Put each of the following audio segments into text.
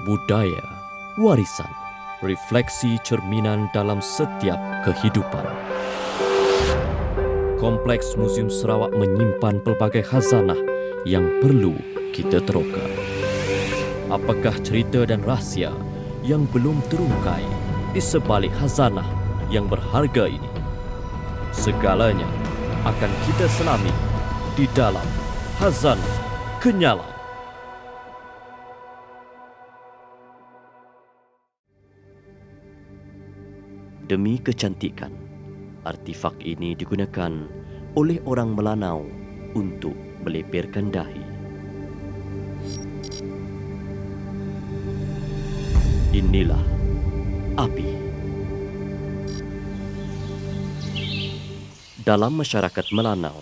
Budaya, warisan, refleksi cerminan dalam setiap kehidupan. Kompleks Muzium Sarawak menyimpan pelbagai khazanah yang perlu kita teroka. Apakah cerita dan rahsia yang belum terungkai di sebalik khazanah yang berharga ini? Segalanya akan kita selami di dalam Khazanah Kenyalang. Demi kecantikan, artifak ini digunakan oleh orang Melanau untuk melepirkan dahi. Inilah api. Dalam masyarakat Melanau,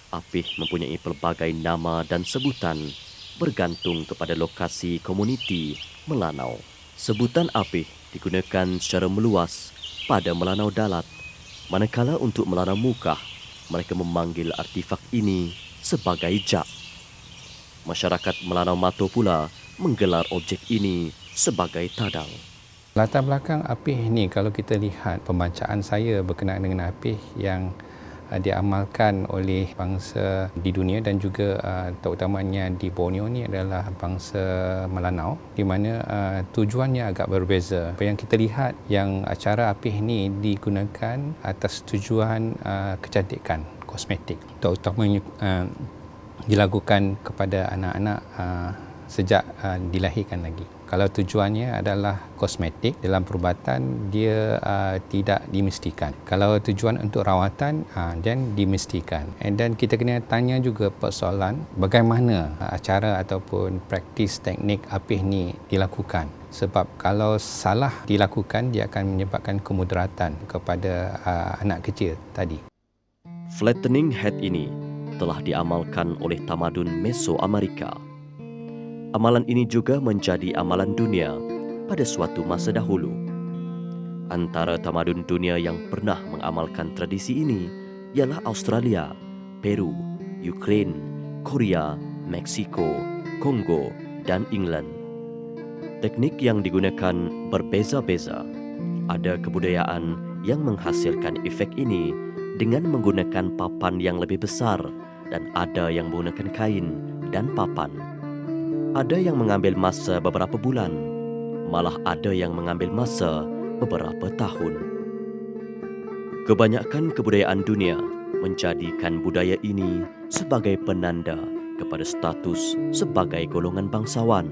apih mempunyai pelbagai nama dan sebutan bergantung kepada lokasi komuniti Melanau. Sebutan apih digunakan secara meluas pada Melanau Dalat, manakala untuk Melanau Mukah, mereka memanggil artifak ini sebagai jak. Masyarakat Melanau Mato pula menggelar objek ini sebagai tadal. Latar belakang apih ni, kalau kita lihat pembacaan saya berkenaan dengan apih yang diamalkan oleh bangsa di dunia dan juga terutamanya di Borneo ni adalah bangsa Melanau, di mana tujuannya agak berbeza. Apa yang kita lihat yang acara apih ni digunakan atas tujuan kecantikan, kosmetik, terutamanya dilakukan kepada anak-anak sejak dilahirkan lagi. Kalau tujuannya adalah kosmetik, dalam perubatan dia tidak dimestikan. Kalau tujuan untuk rawatan, dan dimestikan. Dan kita kena tanya juga persoalan bagaimana acara ataupun praktis teknik apih ni dilakukan. Sebab kalau salah dilakukan, dia akan menyebabkan kemudaratan kepada anak kecil tadi. Flattening head ini telah diamalkan oleh tamadun Mesoamerika. Amalan ini juga menjadi amalan dunia pada suatu masa dahulu. Antara tamadun dunia yang pernah mengamalkan tradisi ini ialah Australia, Peru, Ukraine, Korea, Meksiko, Kongo dan England. Teknik yang digunakan berbeza-beza. Ada kebudayaan yang menghasilkan efek ini dengan menggunakan papan yang lebih besar dan ada yang menggunakan kain dan papan. Ada yang mengambil masa beberapa bulan, malah ada yang mengambil masa beberapa tahun. Kebanyakan kebudayaan dunia menjadikan budaya ini sebagai penanda kepada status sebagai golongan bangsawan.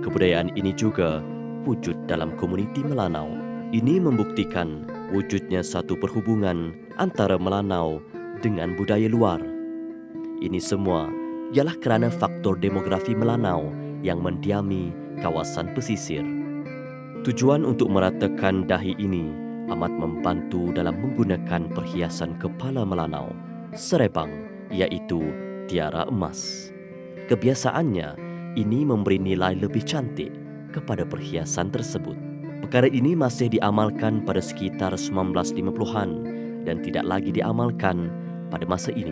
Kebudayaan ini juga wujud dalam komuniti Melanau. Ini membuktikan wujudnya satu perhubungan antara Melanau dengan budaya luar. Ini semua ialah kerana faktor demografi Melanau yang mendiami kawasan pesisir. Tujuan untuk meratakan dahi ini amat membantu dalam menggunakan perhiasan kepala Melanau, serebang, iaitu tiara emas. Kebiasaannya, ini memberi nilai lebih cantik kepada perhiasan tersebut. Perkara ini masih diamalkan pada sekitar 1950-an dan tidak lagi diamalkan pada masa ini.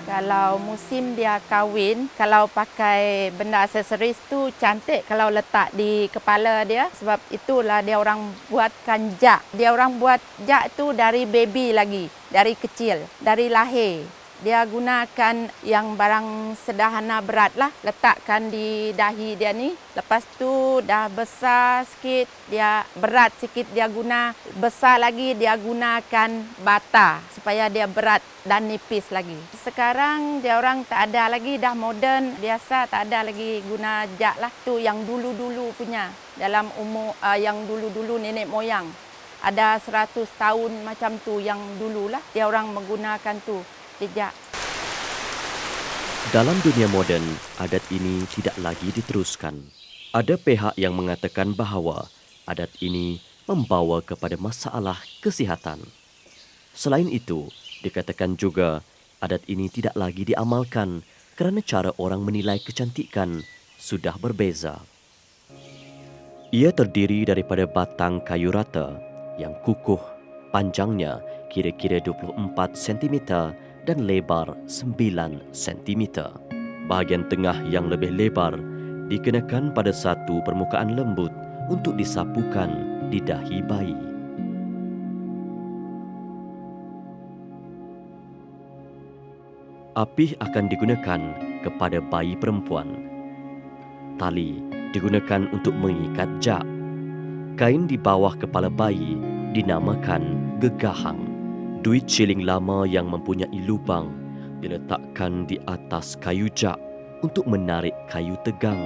Kalau musim dia kahwin, kalau pakai benda aksesoris tu cantik kalau letak di kepala dia. Sebab itulah dia orang buatkan jak. Dia orang buat jak tu dari baby lagi, dari kecil, dari lahir. Dia gunakan yang barang sederhana berat lah, letakkan di dahi dia ni. Lepas tu dah besar sikit, dia berat sikit dia guna. Besar lagi dia gunakan bata supaya dia berat dan nipis lagi. Sekarang dia orang tak ada lagi, dah moden, biasa tak ada lagi guna jak lah. Tu yang dulu-dulu punya, dalam umur yang dulu-dulu nenek moyang. Ada 100 tahun macam tu yang dululah dia orang menggunakan tu. Jejak. Dalam dunia moden, adat ini tidak lagi diteruskan. Ada pihak yang mengatakan bahawa adat ini membawa kepada masalah kesihatan. Selain itu, dikatakan juga adat ini tidak lagi diamalkan kerana cara orang menilai kecantikan sudah berbeza. Ia terdiri daripada batang kayu rata yang kukuh, panjangnya kira-kira 24 cm dan lebar 9 cm. Bahagian tengah yang lebih lebar dikenakan pada satu permukaan lembut untuk disapukan di dahi bayi. Apih akan digunakan kepada bayi perempuan. Tali digunakan untuk mengikat jak. Kain di bawah kepala bayi dinamakan gegahang. Duit shilling lama yang mempunyai lubang diletakkan di atas kayu jak untuk menarik kayu tegang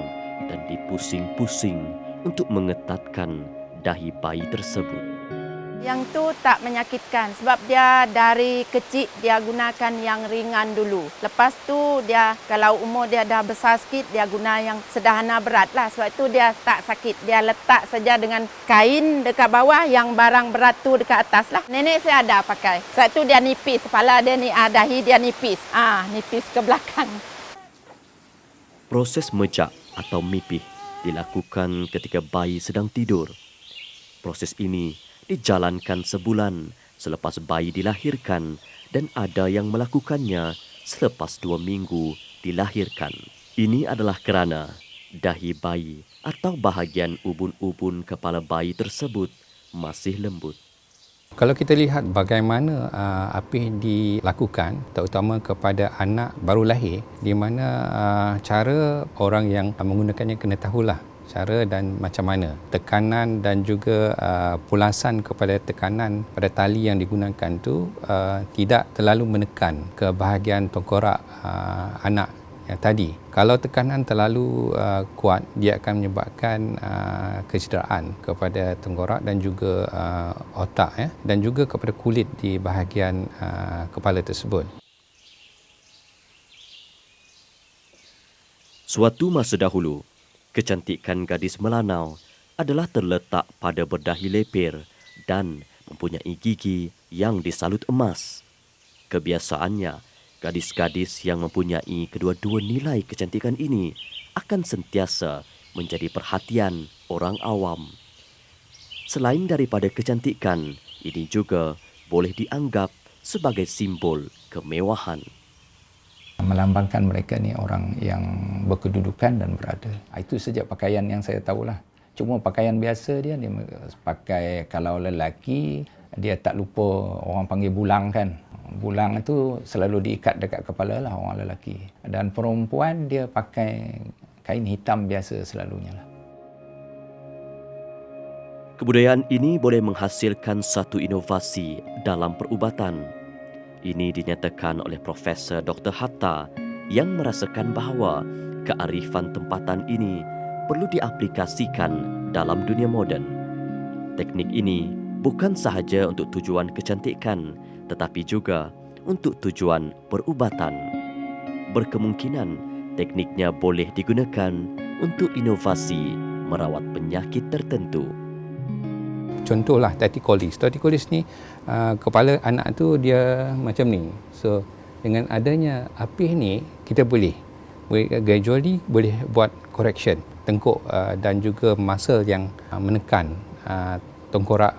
dan dipusing-pusing untuk mengetatkan dahi bayi tersebut. Yang tu tak menyakitkan sebab dia dari kecil dia gunakan yang ringan dulu. Lepas tu dia kalau umur dia dah besar sikit dia guna yang sederhana berat lah. Sebab tu dia tak sakit. Dia letak saja dengan kain dekat bawah, yang barang berat tu dekat atas lah. Nenek saya ada pakai. Sebab tu dia nipis. Kepala dia ni, dahi dia nipis. Nipis ke belakang. Proses mejak atau mipih dilakukan ketika bayi sedang tidur. Proses ini dijalankan sebulan selepas bayi dilahirkan dan ada yang melakukannya selepas 2 minggu dilahirkan. Ini adalah kerana dahi bayi atau bahagian ubun-ubun kepala bayi tersebut masih lembut. Kalau kita lihat bagaimana apih dilakukan, terutama kepada anak baru lahir, di mana cara orang yang menggunakannya kena tahulah cara dan macam mana tekanan dan juga pulasan kepada tekanan pada tali yang digunakan tu tidak terlalu menekan ke bahagian tengkorak anak yang tadi. Kalau tekanan terlalu kuat, dia akan menyebabkan kecederaan kepada tengkorak dan juga otak dan juga kepada kulit di bahagian kepala tersebut. Suatu masa dahulu, kecantikan gadis Melanau adalah terletak pada berdahi lepir dan mempunyai gigi yang disalut emas. Kebiasaannya, gadis-gadis yang mempunyai kedua-dua nilai kecantikan ini akan sentiasa menjadi perhatian orang awam. Selain daripada kecantikan, ini juga boleh dianggap sebagai simbol kemewahan. Melambangkan mereka ni orang yang berkedudukan dan berada. Itu saja pakaian yang saya tahulah. Cuma pakaian biasa dia pakai, kalau lelaki dia tak lupa orang panggil bulang kan. Bulang itu selalu diikat dekat kepala lah orang lelaki. Dan perempuan dia pakai kain hitam biasa selalunya lah. Kebudayaan ini boleh menghasilkan satu inovasi dalam perubatan. Ini dinyatakan oleh Profesor Dr. Hatta yang merasakan bahawa kearifan tempatan ini perlu diaplikasikan dalam dunia moden. Teknik ini bukan sahaja untuk tujuan kecantikan tetapi juga untuk tujuan perubatan. Berkemungkinan tekniknya boleh digunakan untuk inovasi merawat penyakit tertentu. Contohlah torticollis. Torticollis ni kepala anak tu dia macam ni. So dengan adanya apih ni kita boleh gradually boleh buat correction tengkuk dan juga muscle yang menekan tengkorak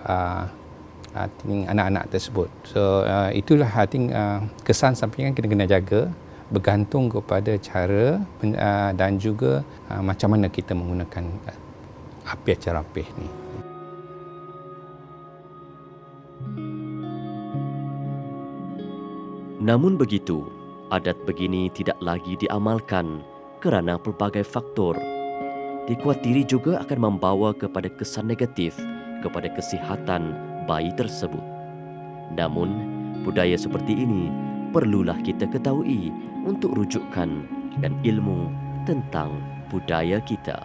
anak-anak tersebut. So itulah I think kesan sampingan kita kena jaga bergantung kepada cara dan juga macam mana kita menggunakan apih cara apih ni. Namun begitu, adat begini tidak lagi diamalkan kerana pelbagai faktor. Dikuatiri juga akan membawa kepada kesan negatif kepada kesihatan bayi tersebut. Namun, budaya seperti ini perlulah kita ketahui untuk rujukan dan ilmu tentang budaya kita.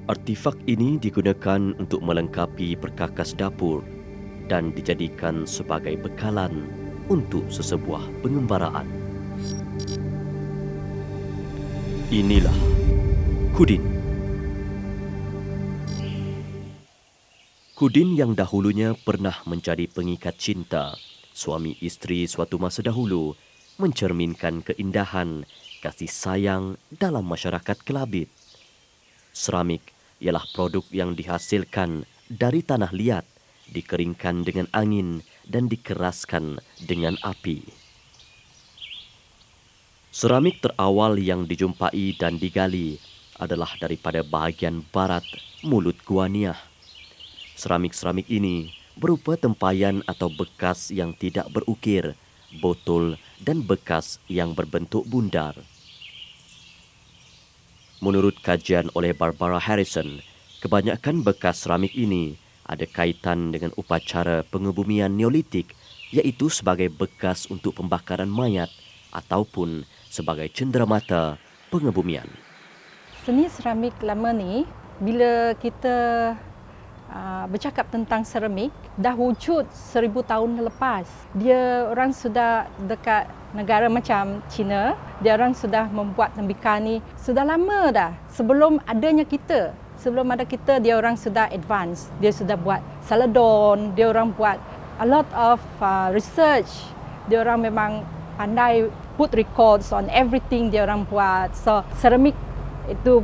Artifak ini digunakan untuk melengkapi perkakas dapur dan dijadikan sebagai bekalan untuk sesebuah pengembaraan. Inilah Kudin. Kudin yang dahulunya pernah menjadi pengikat cinta suami isteri suatu masa dahulu mencerminkan keindahan kasih sayang dalam masyarakat Kelabit. Seramik ialah produk yang dihasilkan dari tanah liat dikeringkan dengan angin dan dikeraskan dengan api. Seramik terawal yang dijumpai dan digali adalah daripada bahagian barat mulut Gua Niah. Seramik-seramik ini berupa tempayan atau bekas yang tidak berukir, botol dan bekas yang berbentuk bundar. Menurut kajian oleh Barbara Harrison, kebanyakan bekas seramik ini ada kaitan dengan upacara pengebumian Neolitik, iaitu sebagai bekas untuk pembakaran mayat ataupun sebagai cenderamata pengebumian. Seni seramik lama ni, bila kita bercakap tentang seramik, dah wujud 1000 tahun lepas. Dia orang sudah dekat negara macam China, dia orang sudah membuat tembikar ni sudah lama dah. Sebelum adanya kita, sebelum ada kita, dia orang sudah advance. Dia sudah buat saladon, dia orang buat a lot of research. Dia orang memang pandai put records on everything dia orang buat. So seramik itu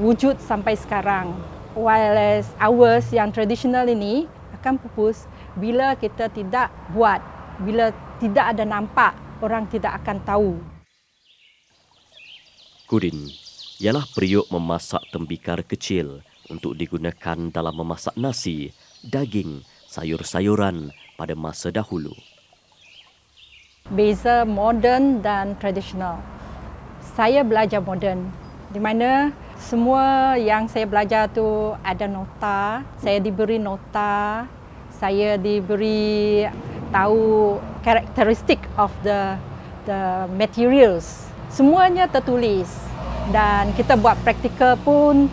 wujud sampai sekarang. While ours yang tradisional ini akan pupus bila kita tidak buat, bila tidak ada nampak, orang tidak akan tahu. Kudin ialah periuk memasak tembikar kecil untuk digunakan dalam memasak nasi, daging, sayur-sayuran pada masa dahulu. Beza moden dan tradisional. Saya belajar moden, di mana semua yang saya belajar tu ada nota, saya diberi nota, saya diberi tahu karakteristik of the materials. Semuanya tertulis dan kita buat praktikal pun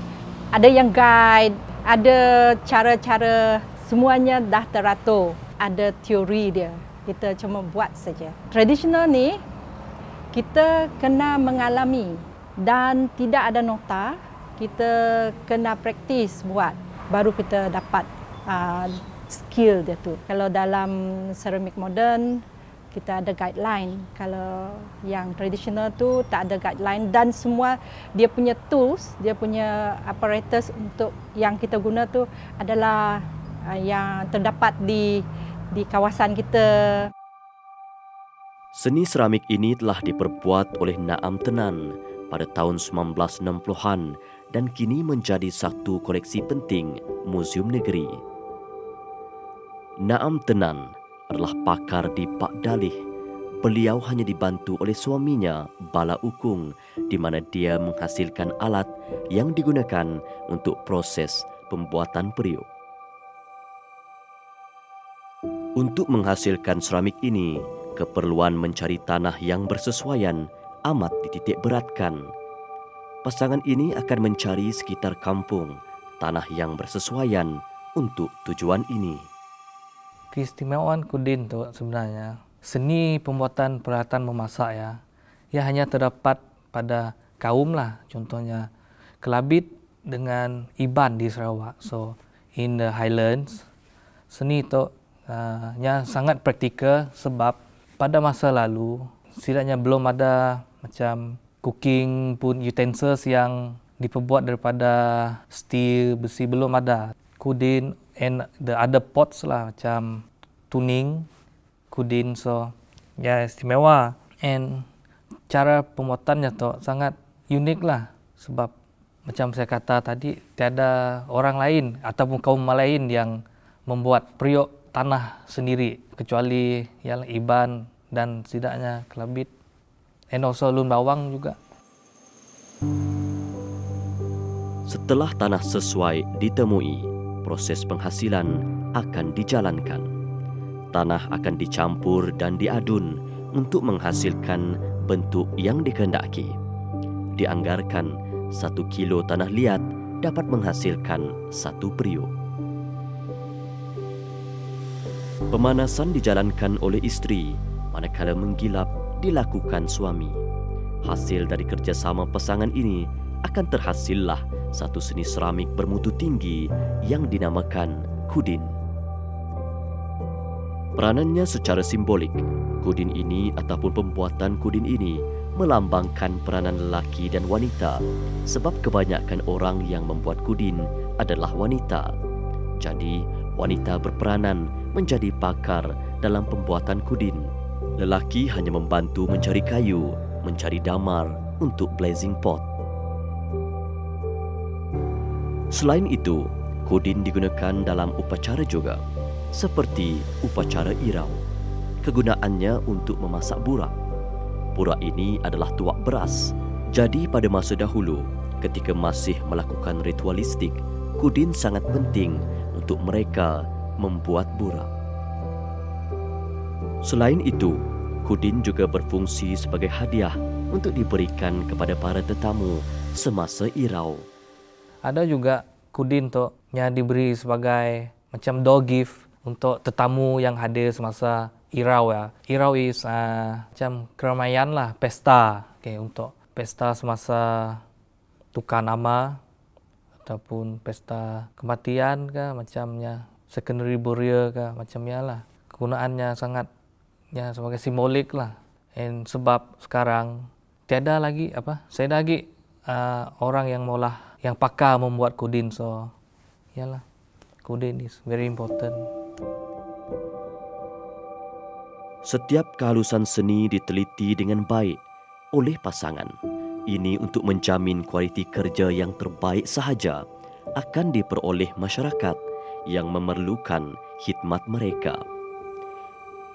ada yang guide, ada cara-cara, semuanya dah teratur, ada teori dia. Kita cuma buat saja. Tradisional ni kita kena mengalami dan tidak ada nota, kita kena praktis buat, baru kita dapat skill dia tu. Kalau dalam seramik moden, kita ada guideline. Kalau yang tradisional tu tak ada guideline dan semua dia punya tools, dia punya apparatus untuk yang kita guna tu adalah yang terdapat di kawasan kita. Seni seramik ini telah diperbuat oleh Naam Tenan pada tahun 1960-an dan kini menjadi satu koleksi penting Muzium Negeri. Naam Tenan adalah pakar di Pak Dalih. Beliau hanya dibantu oleh suaminya, Bala Ukung, di mana dia menghasilkan alat yang digunakan untuk proses pembuatan periuk. Untuk menghasilkan seramik ini, keperluan mencari tanah yang bersesuaian amat dititik beratkan. Pasangan ini akan mencari sekitar kampung tanah yang bersesuaian untuk tujuan ini. Keistimewaan Kudin tu sebenarnya seni pembuatan peralatan memasak ya. Ia hanya terdapat pada kaum lah, contohnya Kelabit dengan Iban di Sarawak. So in the Highlands, seni itu yang sangat praktikal sebab pada masa lalu setidaknya belum ada macam cooking pun utensils yang diperbuat daripada steel, besi, belum ada. Kudin and the other pots lah macam tuning, kudin, so ya istimewa. And cara pembuatannya tu sangat unik lah sebab macam saya kata tadi tiada orang lain ataupun kaum lain yang membuat periuk tanah sendiri kecuali yang Iban dan setidaknya Kelabit and also Lun Bawang juga. Setelah tanah sesuai ditemui, proses penghasilan akan dijalankan. Tanah akan dicampur dan diadun untuk menghasilkan bentuk yang dikehendaki. Dianggarkan 1 kilo tanah liat dapat menghasilkan 1 periuk. Pemanasan dijalankan oleh isteri, manakala menggilap dilakukan suami. Hasil dari kerjasama pasangan ini akan terhasillah satu seni seramik bermutu tinggi yang dinamakan kudin. Peranannya secara simbolik, kudin ini ataupun pembuatan kudin ini melambangkan peranan lelaki dan wanita sebab kebanyakan orang yang membuat kudin adalah wanita. Jadi, wanita berperanan menjadi pakar dalam pembuatan kudin. Lelaki hanya membantu mencari kayu, mencari damar untuk blazing pot. Selain itu, kudin digunakan dalam upacara juga, seperti upacara irau. Kegunaannya untuk memasak burak. Burak ini adalah tuak beras. Jadi pada masa dahulu, ketika masih melakukan ritualistik, kudin sangat penting untuk mereka membuat burak. Selain itu, kudin juga berfungsi sebagai hadiah untuk diberikan kepada para tetamu semasa irau. Ada juga kudin tu yang diberi sebagai macam door gift untuk tetamu yang hadir semasa irau ya. Irau is macam keramaian lah, pesta. Untuk pesta semasa tukar nama ataupun pesta kematian ke macamnya, secondary burial ke macamnya lah. Kegunaannya sangat sebagai simbolik lah. And sebab sekarang tiada lagi orang yang pakar membuat kudin, so yalah, kudin is very important. Setiap kehalusan seni diteliti dengan baik oleh pasangan. Ini untuk menjamin kualiti kerja yang terbaik sahaja akan diperoleh masyarakat yang memerlukan khidmat mereka.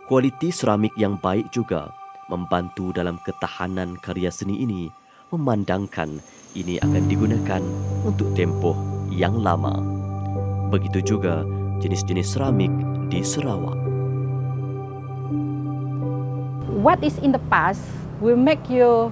Kualiti seramik yang baik juga membantu dalam ketahanan karya seni ini, memandangkan ini akan digunakan untuk tempoh yang lama. Begitu juga jenis-jenis seramik di Sarawak. What is in the past will make you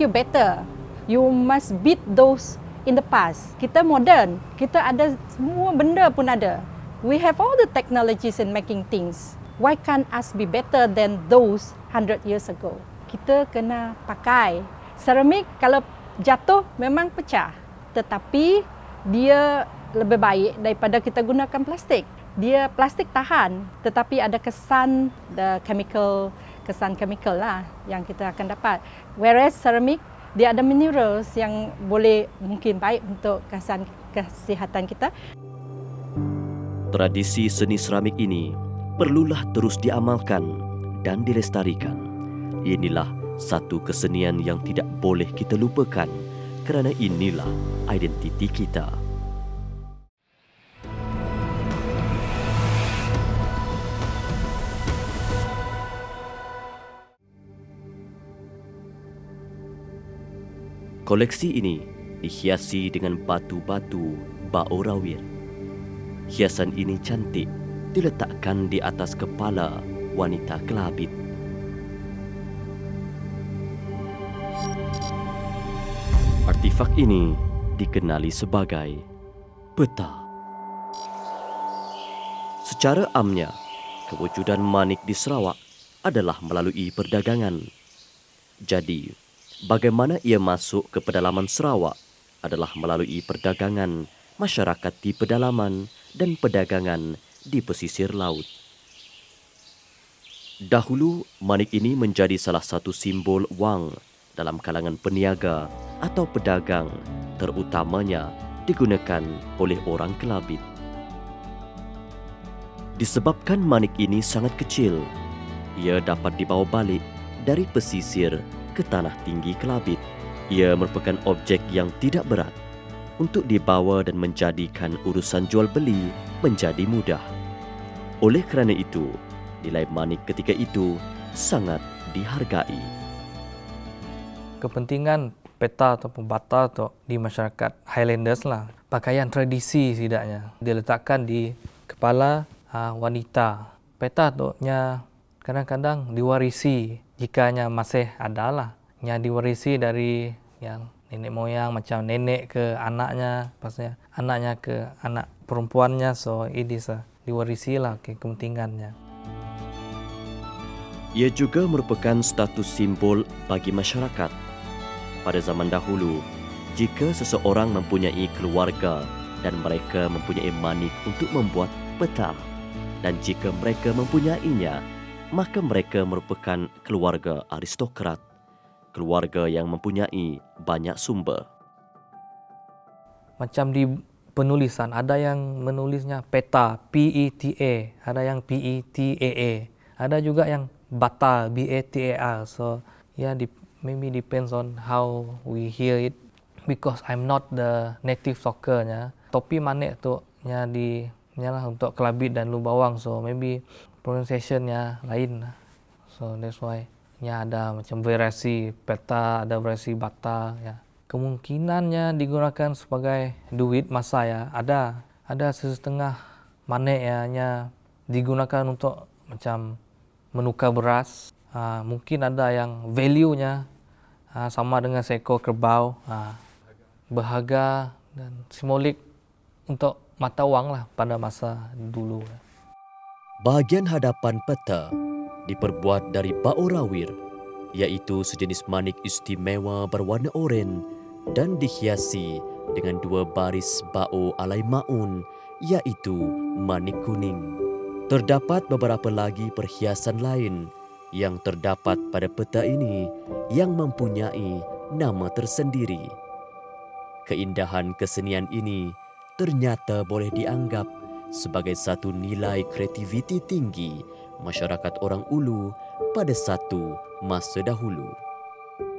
better. You must beat those in the past. Kita modern, kita ada semua benda pun ada. We have all the technologies in making things. Why can't us be better than those 100 years ago? Kita kena pakai. Seramik kalau jatuh memang pecah. Tetapi dia lebih baik daripada kita gunakan plastik. Dia plastik tahan, tetapi ada kesan chemical lah yang kita akan dapat. Whereas seramik, dia ada minerals yang boleh mungkin baik untuk kesihatan kita. Tradisi seni seramik ini perlulah terus diamalkan dan dilestarikan. Inilah satu kesenian yang tidak boleh kita lupakan kerana inilah identiti kita. Koleksi ini dihiasi dengan batu-batu bau rawir. Hiasan ini cantik diletakkan di atas kepala wanita kelabit. Artifak ini dikenali sebagai peta. Secara amnya, kewujudan manik di Sarawak adalah melalui perdagangan. Jadi, bagaimana ia masuk ke pedalaman Sarawak adalah melalui perdagangan masyarakat di pedalaman dan perdagangan di pesisir laut. Dahulu, manik ini menjadi salah satu simbol wang dalam kalangan peniaga atau pedagang, terutamanya digunakan oleh orang kelabit. Disebabkan manik ini sangat kecil, ia dapat dibawa balik dari pesisir ke tanah tinggi kelabit. Ia merupakan objek yang tidak berat untuk dibawa dan menjadikan urusan jual beli menjadi mudah. Oleh kerana itu, nilai manik ketika itu sangat dihargai. Kepentingan peta ataupun bata tu di masyarakat Highlanders lah, pakaian tradisi setidaknya diletakkan di kepala wanita. Peta tu nya kadang-kadang diwarisi jikanya masih ada lah, yang diwarisi dari yang nenek moyang, macam nenek ke anaknya, pasnya anaknya ke anak perempuannya, so ini diwarisi lah kepentingannya. Ia juga merupakan status simbol bagi masyarakat. Pada zaman dahulu, jika seseorang mempunyai keluarga dan mereka mempunyai manik untuk membuat peta, dan jika mereka mempunyainya, maka mereka merupakan keluarga aristokrat, keluarga yang mempunyai banyak sumber. Macam di penulisan. Ada yang menulisnya peta, P-E-T-A, ada yang P-E-T-A-A, ada juga yang bata, B-A-T-A-R. So maybe depends on how we hear it. Because I'm not the native talker-nya. Topi manik tu nyalah untuk Kelabit dan Lubawang. So maybe pronunciation-nya lain. So that's why ada macam variasi peta, ada variasi bata ya. Kemungkinannya digunakan sebagai duit masa ya. Ada setengah manik ya digunakan untuk macam menukar beras. Mungkin ada yang value-nya sama dengan seekor kerbau. Berharga dan simbolik untuk mata wang lah pada masa dulu. Bahagian hadapan peta diperbuat dari bau rawir, iaitu sejenis manik istimewa berwarna oranye dan dihiasi dengan 2 baris bau alai maun, iaitu manik kuning. Terdapat beberapa lagi perhiasan lain yang terdapat pada peta ini yang mempunyai nama tersendiri. Keindahan kesenian ini ternyata boleh dianggap sebagai satu nilai kreativiti tinggi masyarakat orang Ulu pada satu masa dahulu.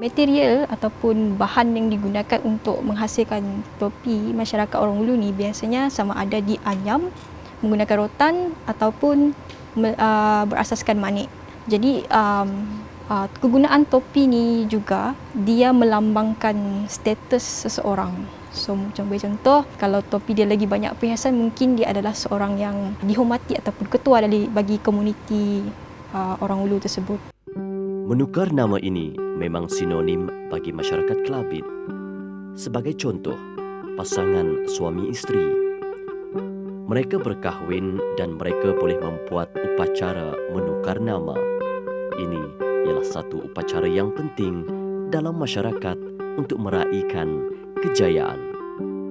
Material ataupun bahan yang digunakan untuk menghasilkan topi masyarakat orang Ulu ni biasanya sama ada dianyam menggunakan rotan ataupun berasaskan manik. Jadi kegunaan topi ni juga dia melambangkan status seseorang. So macam bagi contoh, kalau topi dia lagi banyak perhiasan, mungkin dia adalah seorang yang dihormati ataupun ketua bagi komuniti orang Ulu tersebut. Menukar nama ini memang sinonim bagi masyarakat Kelabit. Sebagai contoh, pasangan suami isteri. Mereka berkahwin dan mereka boleh membuat upacara menukar nama. Ini ialah satu upacara yang penting dalam masyarakat untuk meraihkan kejayaan.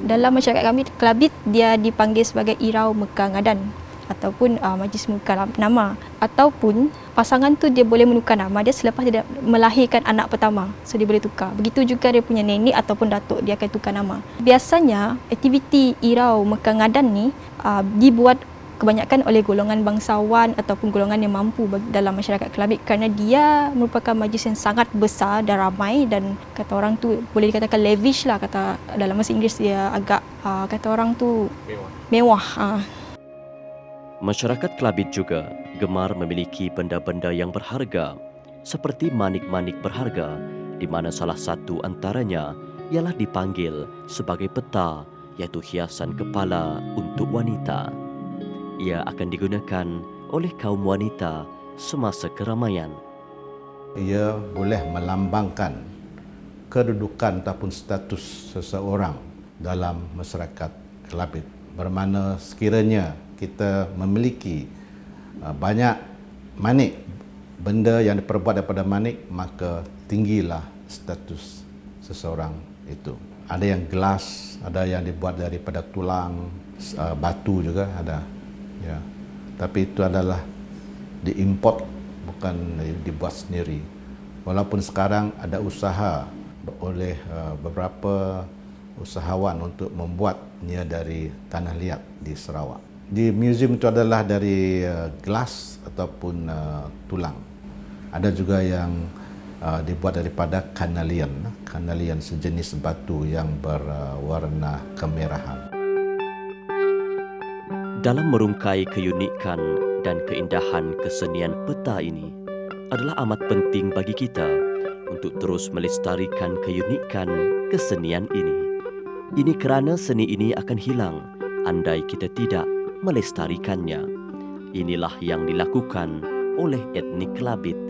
Dalam masyarakat kami, Kelabit dia dipanggil sebagai Irau Mekar Ngadan ataupun majlis menukar nama. Ataupun pasangan tu dia boleh menukar nama dia selepas dia melahirkan anak pertama. So dia boleh tukar. Begitu juga dia punya nenek ataupun datuk, dia akan tukar nama. Biasanya aktiviti Irau Mekar Ngadan ni dibuat kebanyakan oleh golongan bangsawan ataupun golongan yang mampu dalam masyarakat Kelabit kerana dia merupakan majlis yang sangat besar dan ramai dan kata orang tu boleh dikatakan lavish lah, kata dalam bahasa Inggeris dia agak kata orang tu mewah. Masyarakat Kelabit juga gemar memiliki benda-benda yang berharga seperti manik-manik berharga di mana salah satu antaranya ialah dipanggil sebagai peta, iaitu hiasan kepala untuk wanita. Ia akan digunakan oleh kaum wanita semasa keramaian. Ia boleh melambangkan kedudukan ataupun status seseorang dalam masyarakat Kelabit. Bermakna sekiranya kita memiliki banyak manik, benda yang diperbuat daripada manik, maka tinggilah status seseorang itu. Ada yang gelas, ada yang dibuat daripada tulang, batu juga ada. Ya, tapi itu adalah diimport, bukan dibuat sendiri. Walaupun sekarang ada usaha oleh beberapa usahawan untuk membuatnya dari tanah liat di Sarawak. Di museum itu adalah dari gelas ataupun tulang. Ada juga yang dibuat daripada kanalian sejenis batu yang berwarna kemerahan. Dalam merungkai keunikan dan keindahan kesenian peta ini adalah amat penting bagi kita untuk terus melestarikan keunikan kesenian ini. Ini kerana seni ini akan hilang andai kita tidak melestarikannya. Inilah yang dilakukan oleh etnik Kelabit.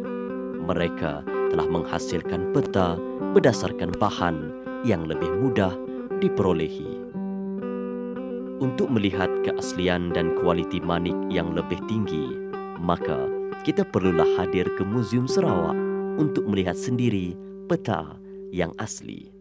Mereka telah menghasilkan peta berdasarkan bahan yang lebih mudah diperolehi. Untuk melihat keaslian dan kualiti manik yang lebih tinggi, maka kita perlulah hadir ke Muzium Sarawak untuk melihat sendiri peta yang asli.